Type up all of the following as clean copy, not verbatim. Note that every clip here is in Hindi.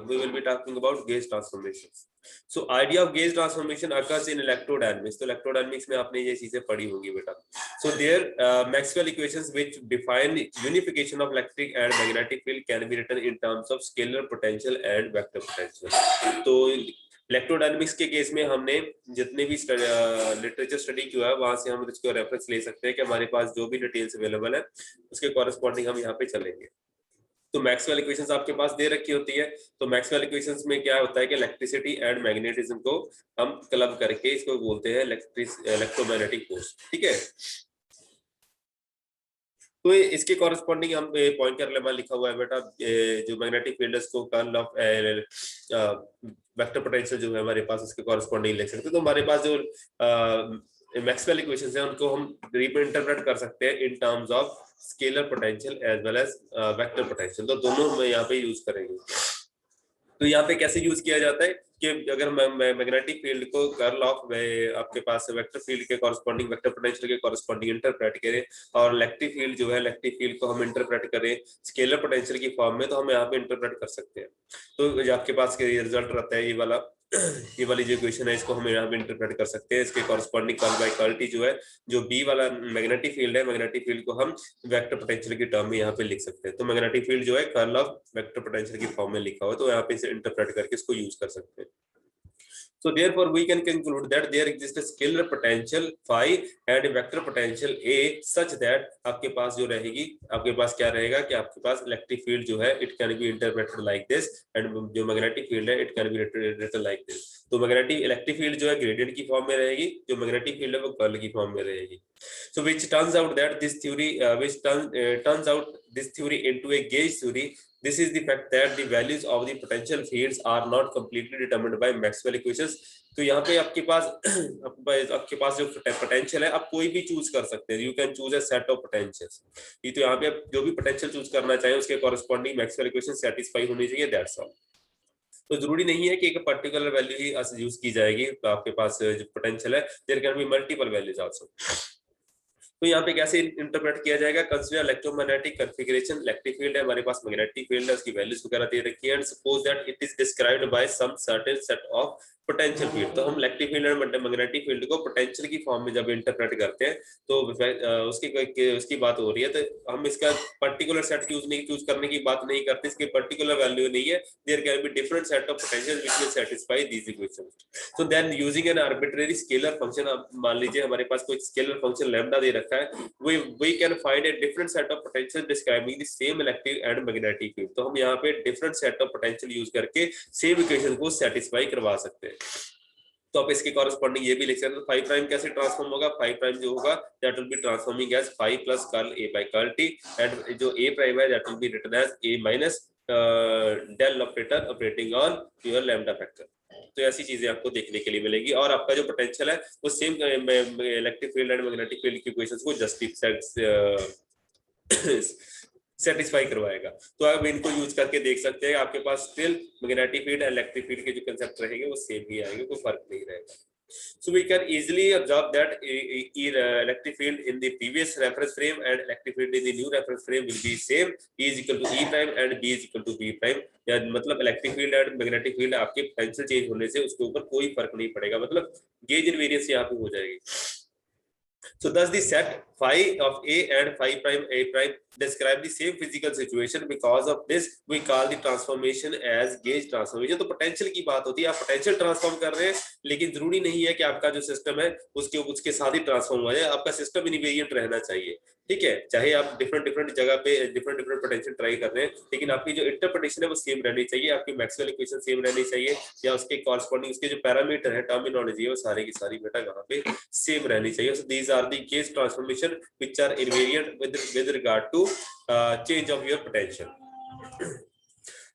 we will be talking about gauge transformations. So idea of gauge transformation occurs in electrodynamics. तो electrodynamics में आपने ये चीजें पढ़ी होंगी बेटा. So there Maxwell equations which define unification of electric and magnetic field can be written in terms of scalar potential and vector potential. तो इलेक्ट्रोडायनेमिक्स के केस में हमने जितने भी लिटरेचर स्टडी किया है वहां से हम इसको रेफरेंस ले सकते हैं कि हमारे पास जो भी डिटेल्स अवेलेबल है उसके कॉरेस्पॉन्डिंग हम यहाँ पे चलेंगे. तो मैक्सवेल इक्वेशंस आपके पास दे रखी होती है. तो मैक्सवेल इक्वेशंस में क्या होता है कि इलेक्ट्रिसिटी एंड मैग्नेटिज्म को हम क्लब करके इसको बोलते हैं इलेक्ट्रोमैग्नेटिक फोर्स. ठीक है. तो इसके कॉरेस्पॉन्डिंग हम पॉइंटर लेमा लिखा हुआ है बेटा. जो मैग्नेटिक फील्ड को कर्ल ऑफ वेक्टर पोटेंशियल जो है हमारे पास उसके कॉरेस्पॉन्डिंग लिख सकते हैं. तो हमारे पास जो मैक्सवेल इक्वेशंस हैं उनको हम रिप्रेजेंट कर सकते हैं in terms of scalar potential as well as vector potential. तो दोनों हम यहाँ पे यूज करेंगे. तो यहाँ पे कैसे यूज किया जाता है कि अगर मैग्नेटिक फील्ड को कर्ल ऑफ आपके पास वेक्टर फील्ड के कॉरेस्पॉन्डिंग वेक्टर पोटेंशियल के कॉरेस्पॉन्डिंग इंटरप्रेट करें और इलेक्ट्रिक फील्ड जो है इलेक्ट्रिक फील्ड को हम इंटरप्रेट करें स्केलर पोटेंशियल की फॉर्म में, तो हम यहाँ पे इंटरप्रेट कर सकते हैं. तो आपके पास रिजल्ट रहता है ये वाली जो इक्वेशन है इसको हम यहाँ पे इंटरप्रेट कर सकते हैं. इसके corresponding curl by curl T जो है जो बी वाला मैग्नेटिक फील्ड है, मैग्नेटिक फील्ड को हम वेक्टर पोटेंशियल की टर्म में यहाँ पे लिख सकते हैं. तो मैग्नेटिक फील्ड जो है कर्ल ऑफ वेक्टर पोटेंशियल की फॉर्म में लिखा हुआ है, तो यहाँ पे इसे इंटरप्रेट करके इसको यूज कर सकते हैं. So therefore we can conclude that there exists a scalar potential phi and a vector potential a such that आपके पास जो रहेगी आपके पास क्या रहेगा कि आपके पास इलेक्ट्रिक फील्ड जो है it can be interpreted like this and जो मैग्नेटिक फील्ड है it can be written like this. तो मैग्नेटिक इलेक्ट्रिक फील्ड जो है ग्रेडियंट की फॉर्म में रहेगी, जो मैग्नेटिक फील्ड है वो कर्ल की फॉर्म में रहेगी. So which turns out that this theory turns out this theory into a gauge theory. This is the fact that the values of the potential fields are not completely determined by Maxwell equations. तो यहाँ पे आपके पास जो पोटेंशियल है आप कोई भी चूज कर सकते हैं. You can choose a set of potentials. ये तो यहाँ पे आप जो भी पोटेंशियल चूज करना चाहें उसके कॉरेस्पॉन्डिंग मैक्सवेल इक्वेशन सेटिस्फाई होनी चाहिए. That's all. तो जरूरी नहीं है कि एक पर्टिकुलर वैल्यू ही यूज की जाएगी. तो आपके पास जो पोटेंशियल है there can be multiple values also. तो यहाँ पे कैसे इंटरप्रेट किया जाएगा? Consider electromagnetic configuration. Electric field है हमारे पास, मैग्नेटिक फील्ड है उसकी वैल्यूज वगैरह दे रखी है and suppose that it is described by some certain set of potential field. तो हम इलेक्ट्रिक फील्ड और मैग्नेटिक फील्ड को पोटेंशियल की फॉर्म में जब इंटरप्रेट करते हैं तो उसकी बात हो रही है. तो हम इसका पर्टिकुलर सेट चूज करने की बात नहीं करते, इसकी पर्टिकुलर वैल्यू नहीं है. There can be different set of potential which will satisfy these equations. So then using an arbitrary scalar function, मान लीजिए हमारे पास कोई स्केलर फंक्शन लैम्डा दे रखा है, we can find a different set of potential describing the same electric and magnetic field. तो हम यहाँ पे different set of potential use करके same equation को satisfy करवा सकते हैं. तो आप इसके कॉरेस्पॉन्डिंग ये भी लिख सकते हैं. फाई प्राइम कैसे ट्रांसफॉर्म होगा? फाई प्राइम जो होगा that will be transforming as phi plus curl A by curl T and जो ए प्राइम है that will be written as A minus del operator operating on your lambda factor. तो ऐसी चीजें आपको देखने के लिए मिलेगी और आपका जो पोटेंशियल है वो same electric field and magnetic field की इक्वेशंस को सेटिस्फाई करवाएगा. तो आप इनको यूज करके देख सकते हैं. आपके पास स्टिल मैग्नेटिक फील्ड और इलेक्ट्रिक फील्ड के जो कंसेप्ट रहेंगे वो सेम ही आएंगे, कोई फर्क नहीं रहेगा. So we can easily observe that electric field in the previous reference frame and electric field in the new reference frame will be same. E is equal to E prime and B is equal to B prime. या मतलब electric field and magnetic field आपके पोटेंशियल चेंज होने से उसके ऊपर कोई फर्क नहीं पड़ेगा. मतलब गेज इनवेरियंस यहाँ पे हो जाएगी. So thus the set phi of A and phi prime A prime describe the same physical situation. Because of this we call the transformation as gauge transformation. तो पोटेंशियल की बात होती है, आप पोटेंशियल ट्रांसफॉर्म कर रहे हैं लेकिन जरूरी नहीं है कि आपका जो सिस्टम है उसके साथ ही ट्रांसफॉर्म हो जाए. आपका सिस्टम इनवेरिएंट रहना चाहिए. ठीक है, चाहे आप डिफरेंट जगह पे डिफरेंट पोटेंशियल ट्राई कर रहे हैं लेकिन आपकी जो इंटरप्रिटेशन है वो सेम रहनी चाहिए. आपकी मैक्सवेल इक्वेशन सेम रहनी चाहिए या उसके कॉरेस्पॉन्डिंग उसके जो पैरामीटर है टर्मिनोलॉजी है वो सारे की सारी बेटा यहाँ पे सेम रहनी चाहिए. So these are the gauge transformation which are invariant with regard to change of your potential.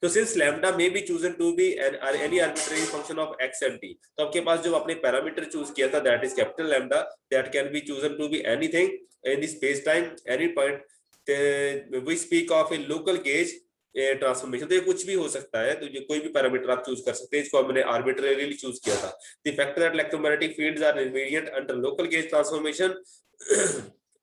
So since lambda may be chosen to be any arbitrary function of x and t, तो आपके पास जो आपने पैरामीटर चूज किया था that is capital lambda that can be chosen to be anything in the space time any point. We speak of a local gauge transformation. तो ये कुछ भी हो सकता है, तो ये कोई भी पैरामीटर आप चूज कर सकते हैं. इसको हमने आर्बिट्रेरीली चूज किया था. The fact that electromagnetic fields are invariant under local gauge transformation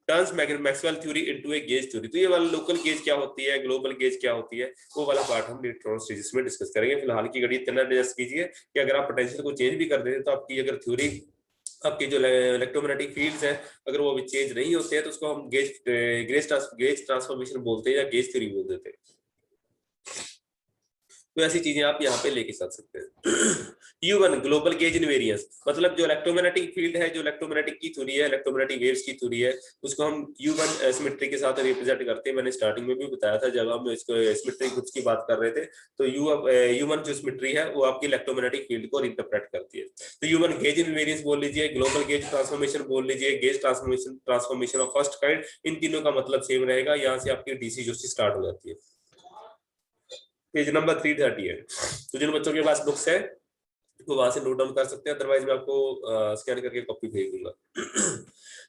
turns Maxwell theory into a gauge theory. तो ये वाला लोकल गेज क्या होती है, ग्लोबल गेज क्या होती है, वो वाला पार्ट हम न्यूट्रॉन स्टेजेस में डिस्कस करेंगे। फिलहाल की घड़ी इतना एडजस्ट कीजिए कि अगर आप पोटेंशियल को चेंज भी कर देते तो आपकी अगर थ्योरी, आपकी जो इलेक्ट्रोमैग्नेटिक फील्ड्स है अगर वो अभी चेंज नहीं होते हैं तो उसको हम गेज ट्रांसफॉर्मेशन बोलते हैं या गेज थ्योरी बोल देते हैं। तो ऐसी चीजें आप यहाँ पे लेके चल सकते हैं। U1 ग्लोबल गेज इनवेरियंस, मतलब जो इलेक्ट्रोमैग्नेटिक फील्ड है, जो इलेक्ट्रोमैग्नेटिक की थ्योरी है, इलेक्ट्रोमैग्नेटिक वेव्स की थ्योरी है, उसको हम U1 सिमेट्री के साथ रिप्रेजेंट करते हैं। मैंने स्टार्टिंग में भी बताया था जब हम इसको सिमेट्री ग्रुप्स की बात कर रहे थे, तो U1 जो सिमेट्री है वो आपकी इलेक्ट्रोमैग्नेटिक फील्ड को इंटरप्रेट करती है। तो U1 गेज इनवेरियंस बोल लीजिए, ग्लोबल गेज ट्रांसफॉर्मेशन बोल लीजिए, gauge transformation of first kind, इन तीनों का मतलब सेम रहेगा। यहाँ से आपकी डीसी जो स्टार्ट हो जाती है। Page number 338। तो जिन बच्चों के पास बुक्स है वो वहां से नोट डाउन कर सकते हैं, अदरवाइज मैं आपको स्कैन करके कॉपी भेज दूंगा।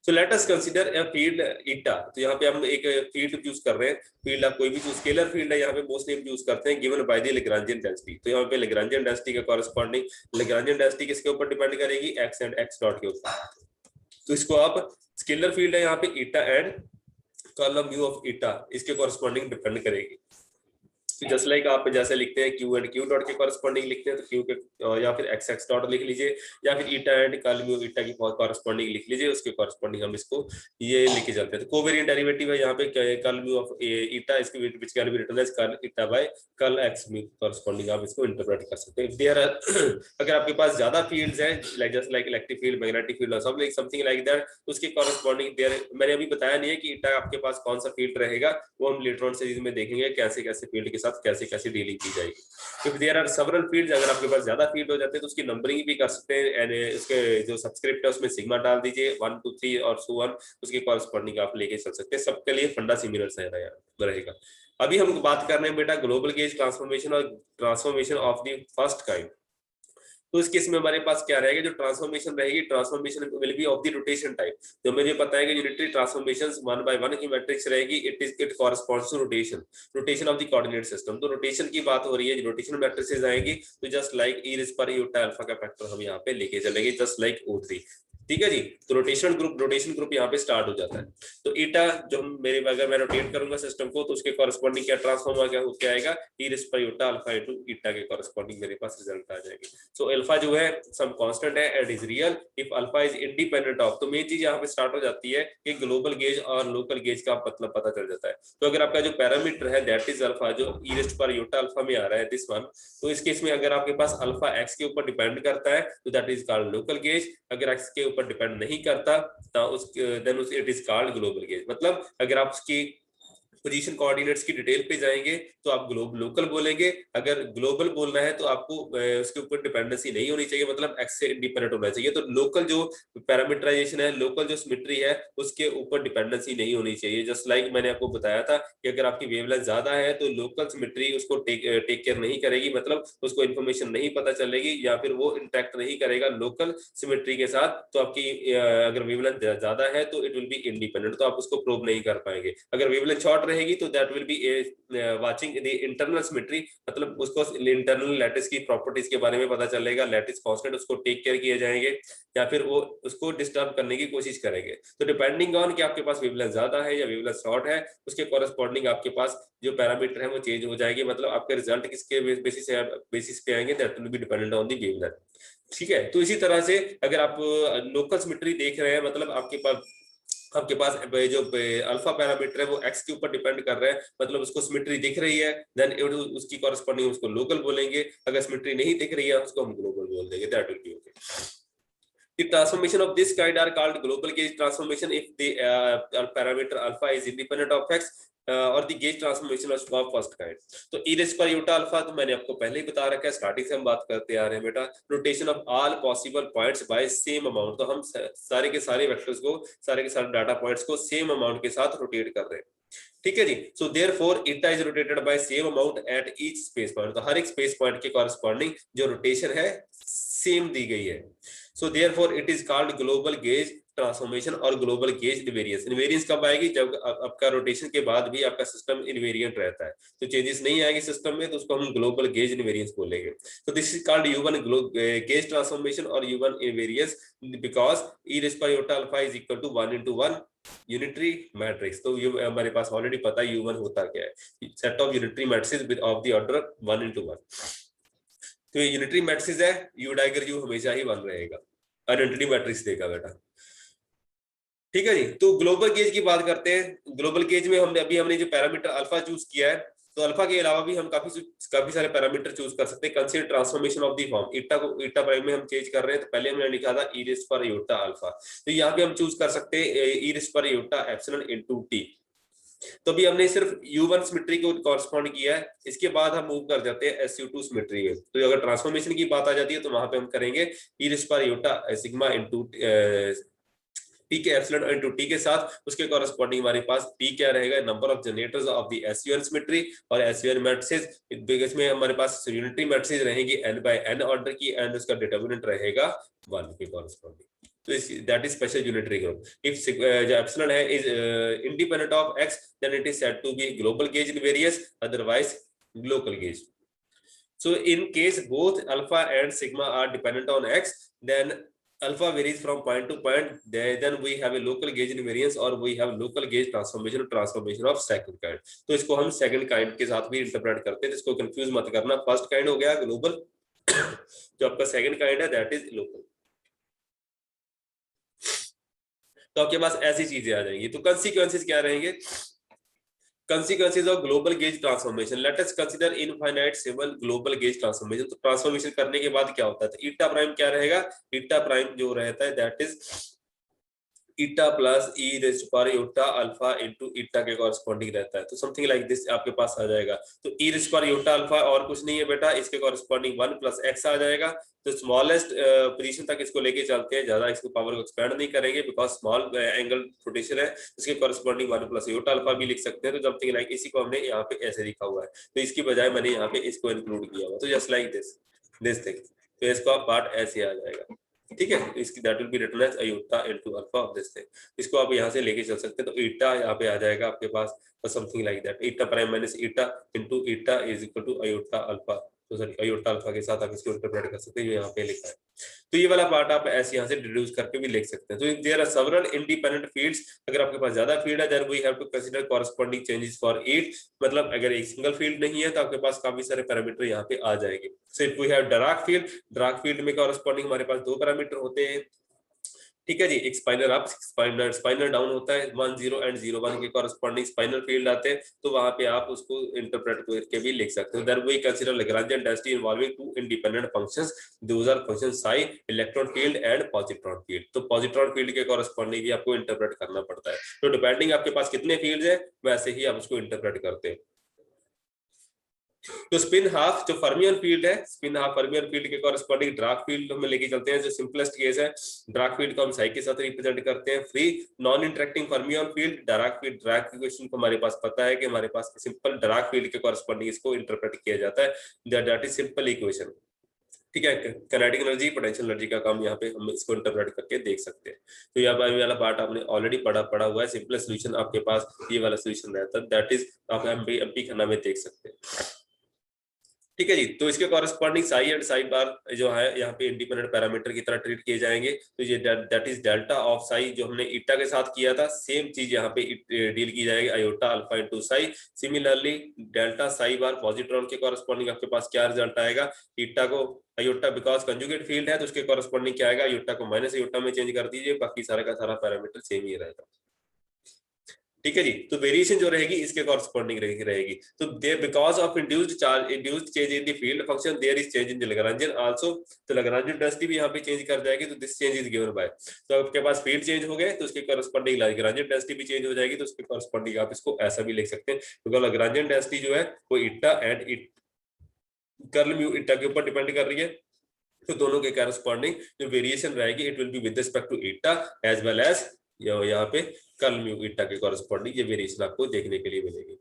So let us consider a field eta. तो यहाँ पे हम एक फील्ड यूज कर रहे हैं, फील्ड आप कोई भी चूज, स्केलर फील्ड है यहाँ पे मोस्टली हम यूज करते हैं, given by the Lagrangian density. तो यहाँ पे लैग्रांजियन डेंसिटी के कॉरेस्पॉन्डिंग, लैग्रांजियन डेंसिटी किसके ऊपर डिपेंड करेगी, एक्स एंड एक्स डॉट के ऊपर। तो इसको आप स्केलर फील्ड है यहाँ पे ईटा and column you of eta, इसके कॉरेस्पॉन्डिंग डिपेंड करेगी। जस्ट लाइक आप जैसे लिखते हैं क्यू एंड क्यू डॉट के कॉरेस्पॉन्डिंग लिखते हैं तो क्यू के या फिर एक्स एक्स डॉट लिख लीजिए, या फिर ईटा एंड कॉलम यू ईटा की कॉरेस्पॉन्डिंग लिख लीजिए, उसके कॉरेस्पॉन्डिंग हम इसको ये लिखे चलते हैं। तो कोवेरिएंट डेरिवेटिव है यहाँ पे कॉलम यू ऑफ ईटा, इसके which can be written as call eta by call x में कॉरेस्पॉन्डिंग आप इसको इंटरप्रेट कर सकते हैं। देयर अगर आपके पास ज्यादा फील्ड्स हैं like just like electric field, magnetic field और सब लाइक समथिंग लाइक दैट, उसके कॉरेस्पॉन्डिंग देयर, मैंने अभी बताया नहीं है कि ईटा आपके पास कौन सा फील्ड रहेगा, वो हम लेटर ऑन सीरीज में देखेंगे कैसे कैसे फील्ड के साथ कैसे कैसे डीलिंग की जाएगी। If there are several fields, अगर आपके पास ज्यादा फील्ड हो जाते हैं तो उसकी नंबरिंग भी कर सकते हैं, एंड उसके जो सबस्क्रिप्ट है उसमें सिग्मा डाल दीजिए 1 2 3 और सो ऑन, उसके कॉरेस्पॉन्डिंग आप लेके चल सकते हैं। सबके लिए फंडा सिमिलर रहेगा। अभी हम बात कर रहे हैं बेटा ग्लोबल गेज ट्रांसफॉर्मेशन और transformation of the first kind. तो इस केस में हमारे पास क्या रहेगा, जो ट्रांसफॉर्मेशन रहेगी, transformation will be of the rotation type. तो मुझे पता है कि यूनिटरी ट्रांसफॉर्मेशंस 1 by 1 की मैट्रिक्स रहेगी, it corresponds to rotation of the coordinate system. तो रोटेशन की बात हो रही है, रोटेशन मैट्रिसेस आएंगी, तो जस्ट लाइक ई रेज़ पर यूटा अल्फा का फैक्टर हम यहाँ पे लेके चलेंगे, जस्ट लाइक O3। ठीक है जी। तो रोटेशन ग्रुप यहाँ पे स्टार्ट हो जाता है। तो ईटा जो मेरे, अगर मैं रोटेट करूंगा सिस्टम को तो उसके कॉरेस्पॉन्डिंग क्या ट्रांसफॉर्म क्या आएगा, ई रेज़ पर यूटा अल्फा इनटू ईटा के कॉरेस्पॉन्डिंग मेरे पास रिजल्ट आ जाएगी। सो अल्फा जो है सम कांस्टेंट है and is real if alpha is independent of. तो मेन चीज यहाँ पे स्टार्ट हो जाती है कि ग्लोबल गेज और लोकल गेज का मतलब पता चल जाता है। तो अगर आपका जो पैरामीटर है दैट इज अल्फा, जो ई रेज़ पर यूटा अल्फा में आ रहा है दिस वन, तो इस केस में अगर आपके पास अल्फा एक्स के ऊपर डिपेंड करता है तो that is called local gauge. अगर एक्स के ऊपर डिपेंड नहीं करता तो then it is called global gauge. मतलब अगर आप उसकी पोजीशन कोऑर्डिनेट्स की डिटेल पे जाएंगे तो आप लोकल बोलेंगे, अगर ग्लोबल बोलना है तो आपको उसके ऊपर डिपेंडेंसी नहीं होनी चाहिए, मतलब एक्स से इंडिपेंडेंट होना चाहिए। तो लोकल जो पैरामीटराइजेशन है, लोकल जो सिमेट्री है, उसके ऊपर डिपेंडेंसी नहीं होनी चाहिए। जस्ट लाइक मैंने आपको बताया था कि अगर आपकी वेवलेंथ ज्यादा है तो लोकल सिमेट्री उसको टेक केयर नहीं करेगी, मतलब उसको इन्फॉर्मेशन नहीं पता चलेगी या फिर वो इंटरेक्ट नहीं करेगा लोकल सिमेट्री के साथ। तो आपकी अगर वेवलेंथ ज्यादा है तो इट विल बी इंडिपेंडेंट, तो आप उसको प्रूव नहीं कर पाएंगे। अगर वेवलेंथ शॉर्ट रहेगी तो that will be watching the internal symmetry, मतलब उसको इंटरनल लैटिस की प्रॉपर्टीज के बारे में पता चलेगा, लैटिस कांस्टेंट उसको टेक केयर किए जाएंगे या फिर वो उसको डिस्टर्ब करने की कोशिश करेंगे। तो डिपेंडिंग ऑन कि आपके पास वेवलेंथ ज्यादा है या वेवलेंथ शॉर्ट है, उसके कॉरेस्पॉन्डिंग आपके पास जो पैरामीटर है वो चेंज हो जाएगी। मतलब आपके रिजल्ट किसके बेसिस पे आएंगे, that will be dependent on the wavelength. ठीक है। तो इसी तरह से अगर आप लोकल सिमेट्री देख रहे हैं, मतलब आपके पास जो अल्फा पैरामीटर है वो एक्स के ऊपर डिपेंड कर रहा है, मतलब उसको सिमेट्री दिख रही है, देन उसकी कॉरेस्पॉन्डिंग उसको लोकल बोलेंगे। अगर सिमेट्री नहीं दिख रही है उसको हम ग्लोबल बोल देंगे, that will B okay. The transformation of this kind are called global gauge transformation if the parameter alpha is independent of x और the gauge transformation of first kind. तो ई रेज़ पर यूटा अल्फा तो मैंने आपको पहले ही बता रखा है, स्टार्टिंग से हम बात करते आ रहे हैं बेटा। Rotation of all possible points by same amount, तो हम सारे के सारे वेक्टर्स को, सारे के सारे डाटा पॉइंट्स को सेम अमाउंट के साथ रोटेट कर रहे हैं। ठीक है जी। So therefore eta is rotated by same amount at each space point. तो हर एक स्पेस पॉइंट के कॉरेस्पॉन्डिंग जो रोटेशन है सेम दी गई है। So therefore it is called global gauge transformation और ग्लोबल गेज इनवेरियंस। इनवेरियंस कब आएगी, जब आपका रोटेशन के बाद भी आपका सिस्टम इनवेरिएंट रहता है, तो चेंजेस नहीं आएगी सिस्टम में, तो उसको हम ग्लोबल गेज इनवेरियंस बोलेंगे। तो this is called U1 gauge transformation और U1 invariance because e raise पर iota alpha is equal to 1 into 1 unitary matrix, तो ये हमारे पास ऑलरेडी पता है U1 होता क्या है, set of unitary matrix with of the order 1 into 1। तो ये यूनिटरी मैट्रिक्स है, U डाइगर U हमेशा ही 1 रहेगा, आइडेंटिटी मैट्रिक्स देगा बेटा। ठीक है जी। तो ग्लोबल गेज की बात करते हैं। ग्लोबल गेज में हमने जो पैरामीटर अल्फा चूज किया है, तो अल्फा के अलावा भी हम काफी सारे पैरामीटर चूज कर सकते हैं। Consider transformation of the form, eta को ईटा प्राइम में हम चेंज कर रहे हैं, तो पहले हमने लिखा था ई रेज़ पर आयोटा अल्फा, तो यहाँ पे हम चूज कर सकते हैं ई रेज़ पर आयोटा एप्सिलॉन इनटू टी। तो अभी हमने सिर्फ U1 सिमेट्री को कॉरेस्पॉन्ड किया है, इसके बाद हम मूव कर जाते हैं SU2 सिमेट्री में। तो अगर ट्रांसफॉर्मेशन की बात आ जाती है तो वहां पे हम करेंगे ई रेज़ पर आयोटा सिग्मा इनटू टी के एप्सिलॉन इनटू टी के साथ उसके कॉरेस्पॉन्डिंग हमारे पास टी क्या रहेगा, number of generators of the SU1 symmetry और SU1 मैट्रिसेस। इसमें हमारे पास यूनिटरी मैट्रिसेस रहेंगी n/n ऑर्डर की, एंड उसका डिटरमिनेंट रहेगा 1 के कॉरेस्पॉन्डिंग। तो that is special unitary group. If जो एप्सिलॉन है is independent of x, then it is said to be global gauge in various, otherwise local gauge. So in case both alpha and sigma are dependent on x, then alpha varies from point to point, then we have a local gauge invariance or we have local gauge transformation of second kind। तो इसको हम second kind के साथ भी इंटरप्रेट करते हैं, जिसको कंफ्यूज मत करना। फर्स्ट काइंड हो गया ग्लोबल, जो आपका सेकंड काइंड है दैट इज लोकल। तो आपके पास ऐसी चीजें आ जाएंगी। तो कंसीक्वेंसेस क्या रहेंगे? Consequences of global gauge transformation, let us consider infinite simple global gauge transformation। तो ट्रांसफॉर्मेशन करने के बाद क्या होता है, तो ईटा प्राइम क्या रहेगा, ईटा प्राइम जो रहता है that is eta plus E raise पर आयोटा अल्फा इनटू ईटा के कॉरेस्पॉन्डिंग रहता है। तो समथिंग लाइक दिस आपके पास आ जाएगा। तो ई रेज़ पर आयोटा अल्फा और कुछ नहीं है बेटा, इसके कॉरेस्पॉन्डिंग 1 + x आ जाएगा। तो स्मॉलेस्ट पोजीशन तक इसको लेके चलते हैं, ज्यादा इसको पावर को एक्सपेंड नहीं करेंगे बिकॉज स्मॉल एंगल रोटेशन है। इसके कॉरेस्पॉन्डिंग 1 + आयोटा अल्फा भी लिख सकते हैं। तो समथिंग लाइक इसी को हमने यहाँ पे ऐसे लिखा हुआ है, तो इसकी बजाय मैंने यहाँ पे इसको इंक्लूड किया हुआ। तो जस्ट लाइक दिस थिंग, तो इसका पार्ट ऐसे आ जाएगा। ठीक है, तो इसकी that will be written as iota into alpha of this thing. इसको आप यहाँ से लेके चल सकते हैं। तो ईटा यहाँ पे आ जाएगा आपके पास, तो something like that, eta prime minus eta into eta is equal to iota alpha. तो सॉरी आयोटा अल्फा के साथ आप इसको इंटरप्रेट कर सकते हैं, जो यहाँ पे लिखा है। तो ये वाला पार्ट आप ऐसे यहाँ से डिड्यूस करके भी लिख सकते हैं। तो there are several independent fields, अगर आपके पास ज्यादा फील्ड है then we have to consider corresponding changes for each. मतलब अगर एक सिंगल फील्ड नहीं है तो आपके पास काफी सारे पैरामीटर यहाँ पे आ जाएंगे। So if we have dark field में कॉरेस्पॉन्डिंग हमारे पास 2 पैरामीटर होते हैं। ठीक है जी, एक स्पाइनर अप स्पाइनर डाउन होता है, 1 0 एंड 0 1 के कॉरेस्पॉन्डिंग स्पाइनर फील्ड आते हैं। तो वहां पे आप उसको इंटरप्रेट करके भी लिख सकते हो। There we consider Lagrangian density involving 2 independent functions, those are function psi, electron field and positron field. तो पॉजिट्रॉन फील्ड के कॉरेस्पॉन्डिंग भी आपको इंटरप्रेट करना पड़ता है। तो डिपेंडिंग आपके पास कितने फील्ड्स है वैसे ही आप उसको इंटरप्रेट करते हैं। तो स्पिन हाफ जो फर्मियन फील्ड है, स्पिन हाफ फर्मियन फील्ड के कॉरेस्पॉन्डिंग डार्क फील्ड हम लेके चलते हैं। जो सिंपलेस्ट केस है, डार्क फील्ड को हम साई के साथ रिप्रेजेंट करते हैं। Free non interacting fermion field dark field, dark equation को हमारे पास पता है कि हमारे पास सिंपल डार्क फील्ड के कॉरेस्पॉन्डिंग इसको इंटरप्रेट किया जाता है, दैट इज सिंपल इक्वेशन। ठीक है, काइनेटिक एनर्जी पोटेंशियल एनर्जी का काम यहाँ पे हम इसको इंटरप्रेट करके देख सकते हैं। तो यहाँ पर वाला पार्ट आपने ऑलरेडी पढ़ा हुआ है। सिंपलेस्ट सोल्यूशन आपके पास ये वाला सोल्यूशन रहता है, दैट इज आप एमपी खन्ना में देख सकते हैं। ठीक है जी। तो इसके कॉरेस्पॉन्डिंग साई एंड साई बार जो है यहाँ पे इंडिपेंडेंट पैरामीटर की तरह ट्रीट किए जाएंगे। तो ये that is delta of Sai, जो हमने ईटा के साथ किया था सेम चीज यहाँ पे डील की जाएगी, iota alpha into psi. Similarly delta psi bar positron के कॉरेस्पॉन्डिंग आपके पास क्या रिजल्ट आएगा, ईटा को आयोटा बिकॉज कंजुगेट फील्ड है तो उसके कॉरेस्पॉन्डिंग क्या आएगा, आयोटा को माइनस आयोटा में चेंज कर दीजिए, बाकी सारा का सारा पैरामीटर सेम ही रहेगा। ठीक है जी। तो वेरिएशन जो रहेगी इसके कॉरेस्पॉन्डिंग रहेगी। तो there because of induced change in the field function there is change in the Lagrangian also. तो लैग्रेंजियन डेंसिटी भी यहाँ पे चेंज कर जाएगी। तो this change is given by, तो आपके पास फील्ड चेंज हो गए तो उसके कॉरेस्पॉन्डिंग लैग्रेंजियन डेंसिटी भी चेंज हो जाएगी। तो उसके कॉरेस्पॉन्डिंग आप इसको ऐसा भी लिख सकते हैं, क्योंकि लैग्रेंजियन डेंसिटी जो है वो ईटा एंड कर्ल म्यू ईटा के ऊपर डिपेंड कर रही है। तो दोनों के कॉरेस्पॉन्डिंग जो वेरिएशन रहेगी it will be with respect to eta as well as यहाँ पे कर्ल म्यू ईटा के कॉरेस्पॉन्डिंग ये वेरिएशन आपको देखने के लिए मिलेगी।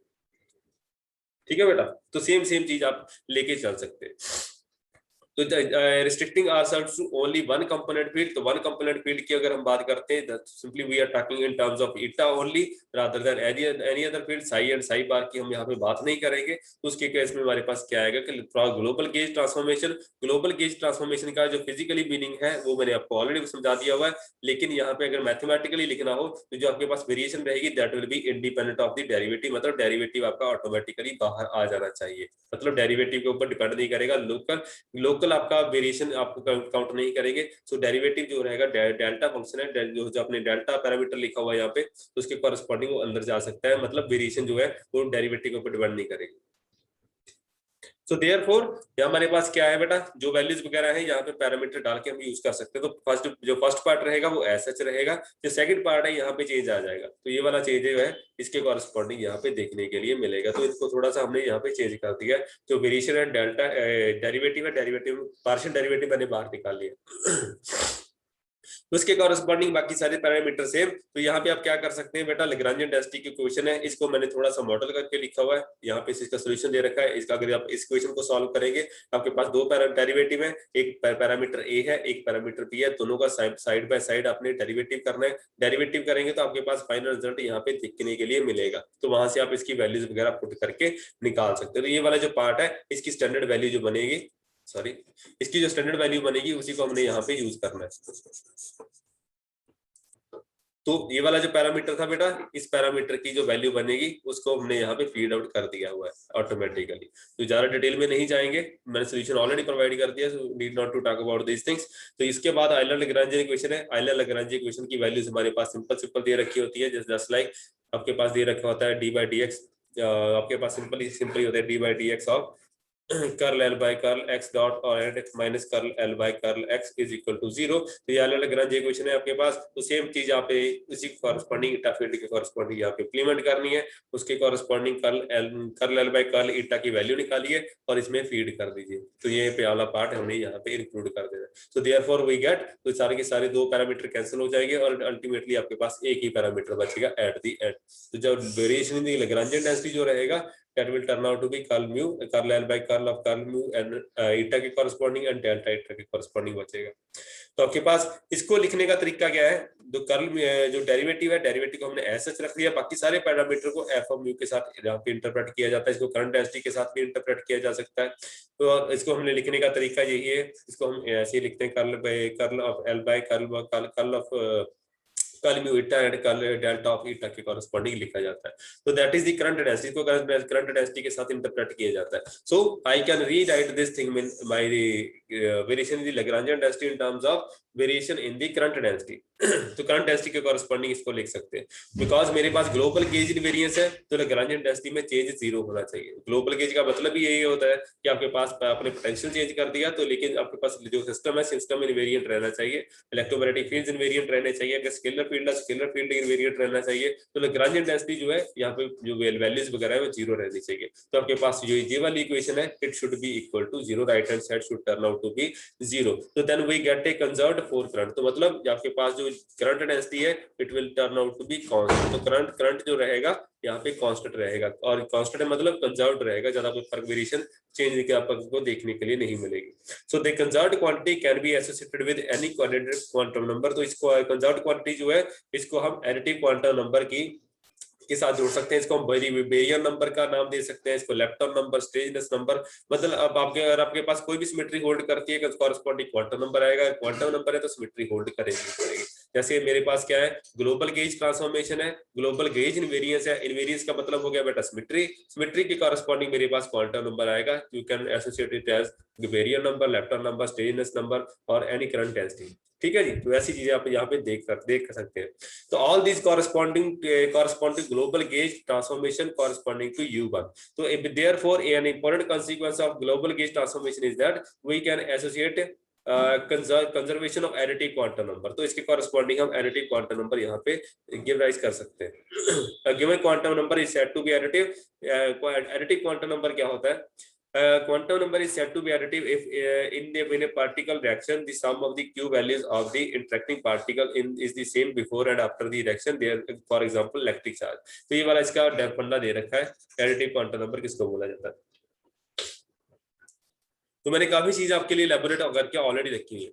ठीक है बेटा, तो सेम चीज आप लेके चल सकते हैं। तो restricting ourselves to only one component field, तो one component field की अगर हम बात करते हैं, simply we are talking in terms of eta only rather than any other field, psi and psi bar की हम यहाँ पे बात नहीं करेंगे। तो उसके केस में हमारे पास क्या आएगा कि global gauge transformation, global gauge transformation का जो फिजिकली मीनिंग है वो मैंने आपको ऑलरेडी समझा दिया हुआ है, लेकिन यहाँ पे अगर मैथमेटिकली लिखना हो तो जो आपके पास वेरिएशन रहेगी that will be independent of the derivative, मतलब डेरिवेटिव आपका ऑटोमेटिकली बाहर आ जाना चाहिए, मतलब डेरिवेटिव के ऊपर डिपेंड नहीं करेगा, लोकल आपका वेरिएशन आपको काउंट नहीं करेंगे। सो डेरिवेटिव जो रहेगा डेल्टा फंक्शन है, जो अपने डेल्टा पैरामीटर लिखा हुआ है यहाँ पे, तो उसके कॉरेस्पॉन्डिंग वो अंदर जा सकता है, मतलब वेरिएशन जो है वो डेरिवेटिव के ऊपर डिपेंड नहीं करेगी। सो देयरफॉर हमारे पास क्या है बेटा, जो वैल्यूज वगैरह है यहाँ पे पैरामीटर डाल के हम यूज कर सकते हैं। तो फर्स्ट पार्ट रहेगा वो ऐसा रहेगा, जो सेकंड पार्ट है यहाँ पे चेंज आ जाएगा, तो ये वाला चेंज जो है इसके कॉरेस्पॉन्डिंग यहाँ पे देखने के लिए मिलेगा। तो इसको थोड़ा सा हमने यहाँ पे चेंज कर दिया, जो वेरिएशन है डेल्टा डेरिवेटिव है, डेरिवेटिव पार्शियल डेरिवेटिव मैंने बाहर निकाल लिया। उसके कॉरेस्पॉन्डिंग बाकी सारे पैरामीटर सेम। तो यहाँ पे आप क्या कर सकते हैं बेटा, लैग्रांजियन डेंसिटी की इक्वेशन है, इसको मैंने थोड़ा सा मॉडल करके लिखा हुआ है, यहाँ पे इसका सोल्यूशन दे रखा है। इसका अगर आप इस इक्वेशन को सॉल्व करेंगे, आपके पास दो डेरिवेटिव है, एक पैरामीटर ए है, एक पैरामीटर बी है, दोनों का साइड बाय साइड आपने डेरिवेटिव करना है। डेरिवेटिव करेंगे तो आपके पास फाइनल रिजल्ट यहाँ पे दिखने के लिए मिलेगा, तो वहां से आप इसकी वैल्यूज वगैरह पुट करके निकाल सकते हो। तो ये वाला जो पार्ट है इसकी स्टैंडर्ड वैल्यू जो बनेगी, सॉरी इसकी जो स्टैंडर्ड वैल्यू बनेगी उसी को हमने यहाँ पे यूज करना है। तो ये वाला जो पैरामीटर था बेटा, इस पैरामीटर की जो वैल्यू बनेगी उसको हमने यहाँ पे फीड आउट कर दिया हुआ है ऑटोमेटिकली। तो ज्यादा डिटेल में नहीं जाएंगे, मैंने सोल्यूशन ऑलरेडी प्रोवाइड कर दिया, so need not to talk about this things. तो इसके बाद आइलर-लैग्रांजे इक्वेशन है। आइलर-लैग्रांजे इक्वेशन की वैल्यूज हमारे पास सिंपल दे रखी होती है, जस्ट लाइक आपके पास दे रखा होता है डी बाई डी एक्स, आपके पास सिंपली होता है d by d x of curl L by curl x dot और x minus curl L by curl x is equal to 0। तो ये आइलर-लैग्रांजे इक्वेशन है आपके पास। तो सेम चीज यहाँ पे उसी कॉरेस्पॉन्डिंग ईटा फील्ड के कॉरेस्पॉन्डिंग यहाँ पे इंप्लीमेंट करनी है, उसके corresponding curl L by curl eta की वैल्यू निकालिए और इसमें फीड कर दीजिए। तो ये पे वाला पार्ट हमने यहाँ पे इंक्लूड कर देना। सो देयरफॉर वी गेट, तो सारे के सारे दो पैरामीटर कैंसिल हो जाएंगे और अल्टीमेटली आपके पास एक ही पैरामीटर बचेगा एट द एंड। तो जब variation in the Lagrangian density जो रहेगा that will turn out to be curl mu, curl L by curl of curl mu and eta के corresponding and delta eta के corresponding बचेगा। तो आपके पास इसको लिखने का तरीका क्या है, जो कर्ल जो डेरिवेटिव है, डेरिवेटिव को हमने ऐसे रख दिया, बाकी सारे पैरामीटर को एफ ऑफ म्यू के साथ यहाँ पे इंटरप्रेट किया जाता है, इसको करंट डेंसिटी के साथ भी इंटरप्रेट किया जा सकता है। तो इसको हमने लिखने का तरीका यही है, इसको हम ऐसे लिखते हैं curl of L by curl of curl mu eta and curl delta of eta के कॉरेस्पॉन्डिंग लिखा जाता है। तो that is the current density, को करंट डेंसिटी के साथ इंटरप्रेट किया जाता है। So I can rewrite this thing in my variation in the Lagrangian density in terms of variation in the current density. तो करंट डेंसिटी के कॉरेस्पॉन्डिंग इसको लिख सकते हैं, बिकॉज मेरे पास ग्लोबल गेज इन वेरिएंस है, तो लैग्रांजियन डेंसिटी में चेंज 0 होना चाहिए। ग्लोबल गेज का मतलब ही यही होता है कि आपके पास आपने पोटेंशियल चेंज कर दिया, तो लेकिन आपके पास जो सिस्टम है, सिस्टम इनवेरिएंट रहना चाहिए, इलेक्ट्रोमैग्नेटिक फील्ड्स इनवेरिएंट रहने चाहिए, अगर स्केलर फील्ड है स्केलर फील्ड इनवेरिएंट रहना चाहिए। तो लैग्रांजियन डेंसिटी जो है यहाँ पे जो वैल्यूज वगैरह है वो 0 रहनी चाहिए। तो आपके पास जो ये वाली इक्वेशन है, it should be equal to 0, right hand side should turn out to be 0। तो then we get a conserved four current, तो मतलब आपके पास जो करंट डेंसिटी है it will turn out to be constant. तो करंट जो रहेगा यहाँ पे कांस्टेंट रहेगा, और कांस्टेंट है मतलब कंजर्व्ड रहेगा, ज्यादा कोई फर्क वेरिएशन चेंज के आपको देखने के लिए नहीं मिलेगी। So the conserved quantity can be associated with any quadratic quantum number. तो इसको कंजर्व्ड क्वांटिटी जो है इसको हम एडिटिव क्वांटम नंबर के साथ जोड़ सकते हैं, इसको हम बेरियर नंबर का नाम दे सकते हैं, इसको लेप्टन नंबर, स्टेजनेस नंबर, मतलब अब अगर आपके पास कोई भी सिमेट्री होल्ड करती है, कॉरेस्पॉन्डिंग क्वांटम नंबर आएगा, क्वांटम नंबर है तो सिमेट्री होल्ड करेगी। जैसे मेरे पास क्या है, ग्लोबल गेज ट्रांसफॉर्मेशन है, ग्लोबल गेज इनवेरिएंस है, इनवेरिएंस का मतलब हो गया बेटा सिमेट्री, सिमेट्री के कॉरेस्पॉन्डिंग मेरे पास क्वांटम नंबर आएगा। You can associate it as baryon number, lepton number, strangeness number और एनी करंट डेंसिटी। ठीक है जी, तो ऐसी चीजें आप यहाँ पे देख सकते हैं। तो all these corresponding global gauge transformation corresponding to U1। तो therefore an important consequence of global gauge transformation is that we can associate conservation of additive quantum number. तो इसके कॉरेस्पॉन्डिंग हम एडिटिव क्वांटम नंबर यहाँ पे गिव राइज कर सकते हैं। Given quantum number is said to be additive. Additive quantum number क्या होता है? Quantum number is said to be additive if in a particle reaction the sum of the q values of the interacting particle is the same before and after the reaction, there for example electric charge। तो ये वाला इसका फंडा दे रखा है, एडिटिव क्वांटम नंबर किसको बोला जाता है। तो मैंने काफी चीज आपके लिए इलैबोरेट करके ऑलरेडी रखी हुई है।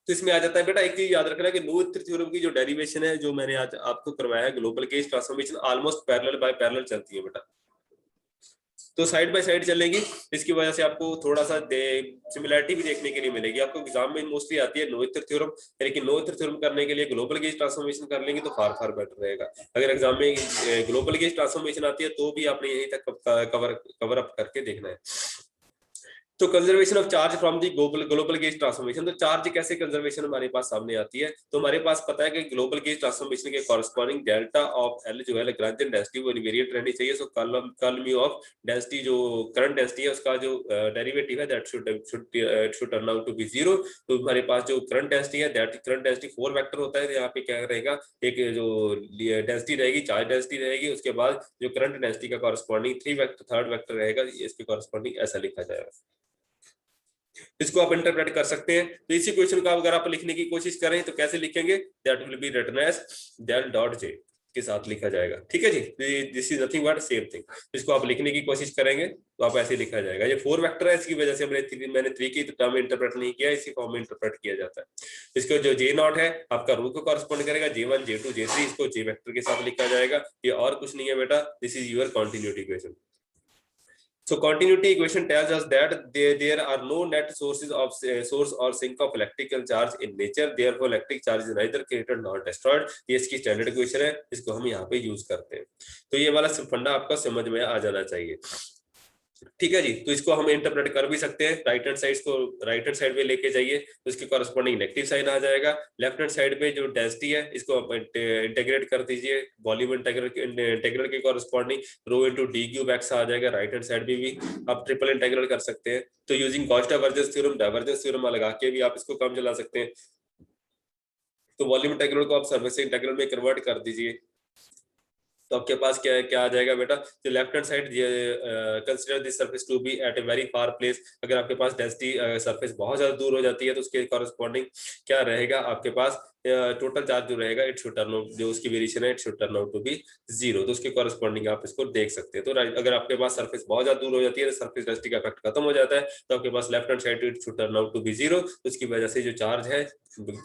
तो इसमें आ जाता है बेटा, एक चीज याद रखना कि नोएथ थ्योरम की जो डेरिवेशन है जो मैंने आज आपको करवाया है, global case transformation almost parallel by parallel चलती है बेटा, तो साइड बाय साइड चलेंगी। इसकी वजह से आपको थोड़ा सा सिमिलैरिटी भी देखने के लिए मिलेगी। आपको एग्जाम में मोस्टली आती है नोएथ थ्योरम, लेकिन नोएथ थ्योरम करने के लिए ग्लोबल गेज ट्रांसफॉर्मेशन कर लेंगे तो फार फार बेटर रहेगा। अगर एग्जाम में ग्लोबल गेज ट्रांसफॉर्मेशन आती है तो भी आपने यहीं तक कवर अप करके देखना है। तो conservation of charge from the global gauge transformation, तो चार्ज कैसे कंजर्वेशन हमारे पास सामने आती है, तो हमारे पास पता है कि ग्लोबल गेज ट्रांसफॉर्मेशन के कॉरस्पॉन्डिंग डेल्टा ऑफ एल जो है लैग्रांजियन डेंसिटी वो इनवेरिएंट रहनी चाहिए। So curl mu of density जो करंट डेंसिटी है उसका जो डेरिवेटिव है that should turn out to be zero. तो हमारे पास जो करंट डेंसिटी है दैट करंट डेंसिटी 4 वेक्टर होता है, यहाँ पे क्या रहेगा, एक जो डेंसिटी रहेगी चार्ज डेंसिटी रहेगी, उसके बाद जो करंट डेंसिटी का कॉरस्पॉन्डिंग 3 वेक्टर थर्ड वेक्टर रहेगा, इसके कॉरस्पॉन्डिंग ऐसा लिखा जाएगा। इसको आप इंटरप्रेट कर सकते हैं। तो इसी क्वेश्चन का अगर आप लिखने की कोशिश करें तो कैसे लिखेंगे, that will be written as del dot J के साथ लिखा जाएगा। ठीक है जी, this is nothing but same thing. इसको आप लिखने की कोशिश करेंगे तो आप ऐसे लिखा जाएगा। ये 4 वेक्टर है, इसकी वजह से मैंने 3 की टर्म इंटरप्रेट नहीं किया, इसी फॉर्म में इंटरप्रेट किया जाता है। इसको जो जे नॉट है आपका रू को कॉरस्पॉन्ड करेगा, J1 J2 J3, इसको जे वेक्टर के साथ लिखा जाएगा। ये और कुछ नहीं है बेटा, this is your continuity equation. So continuity equation tells us that there are no net sources of source or sink of electrical charge in nature. Therefore, electric charge is neither created nor destroyed. ये इसकी स्टैंडर्ड इक्वेशन है, इसको हम यहाँ पे यूज करते हैं। तो ये वाला फंडा आपका समझ में आ जाना चाहिए। ठीक है जी, तो इसको हम इंटरप्रेट कर भी सकते हैं। राइट हैंड साइड को राइट हैंड साइड पे लेके जाइए तो इसके कॉरस्पॉन्डिंग नेगेटिव साइन आ जाएगा। लेफ्ट हैंड साइड पे जो डेंसिटी है इसको आप इंटीग्रेट कर दीजिए, वॉल्यूम इंटीग्रल के कॉरस्पॉन्डिंग रो इनटू डी क्यूब एक्स आ जाएगा। राइट हैंड साइड पे भी आप ट्रिपल इंटीग्रल कर सकते हैं। तो यूजिंग गॉस डाइवर्जेंस थ्योरम लगा के भी आप इसको काम चला सकते हैं। तो वॉल्यूम इंटीग्रल को आप सरफेस इंटीग्रल में कन्वर्ट कर दीजिए, तो आपके पास क्या आ जाएगा बेटा, जो left hand side consider this surface to be at a very far place. अगर आपके पास डेंसिटी सरफेस बहुत ज्यादा दूर हो जाती है तो उसके कॉरस्पॉन्डिंग क्या रहेगा आपके पास, टोटल चार्ज जो रहेगा इट शुड टर्न आउट, जो उसकी वेरिएशन है it should turn out to be zero. तो उसके कॉरस्पॉन्डिंग आप इसको देख सकते हैं। तो अगर आपके पास सरफेस बहुत ज्यादा दूर हो जाती है तो सरफेस डेंसिटी का इफेक्ट खत्म हो जाता है, तो आपके पास left hand side it should turn out to be zero. उसकी वजह से जो चार्ज है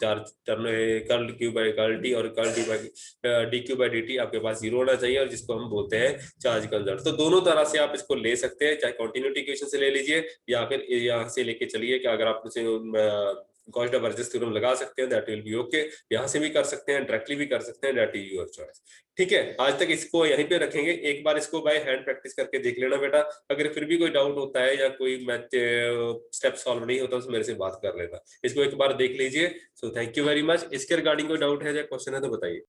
charge turn curl Q by curl T और curl D Q by D T आपके पास जीरो होना चाहिए, और जिसको हम बोलते हैं चार्ज कंजर्व। तो दोनों तरह से आप इसको ले सकते हैं, चाहे कॉन्टिन्यूटी इक्वेशन से ले लीजिए या फिर यहाँ से लेके चलिए कि अगर आप गॉस डाइवर्जेंस थ्योरम लगा सकते हैं दैट विल बी ओके। यहाँ से भी कर सकते हैं, डायरेक्टली भी कर सकते हैं, दैट इज योर चॉइस। ठीक है, आज तक इसको यहीं पे रखेंगे। एक बार इसको बाय हैंड प्रैक्टिस करके देख लेना बेटा। अगर फिर भी कोई डाउट होता है या कोई मैथ स्टेप सॉल्व नहीं होता तो मेरे से बात कर लेना। इसको एक बार देख लीजिए। So thank you very much. इसके रिगार्डिंग कोई डाउट है या क्वेश्चन है तो बताइए।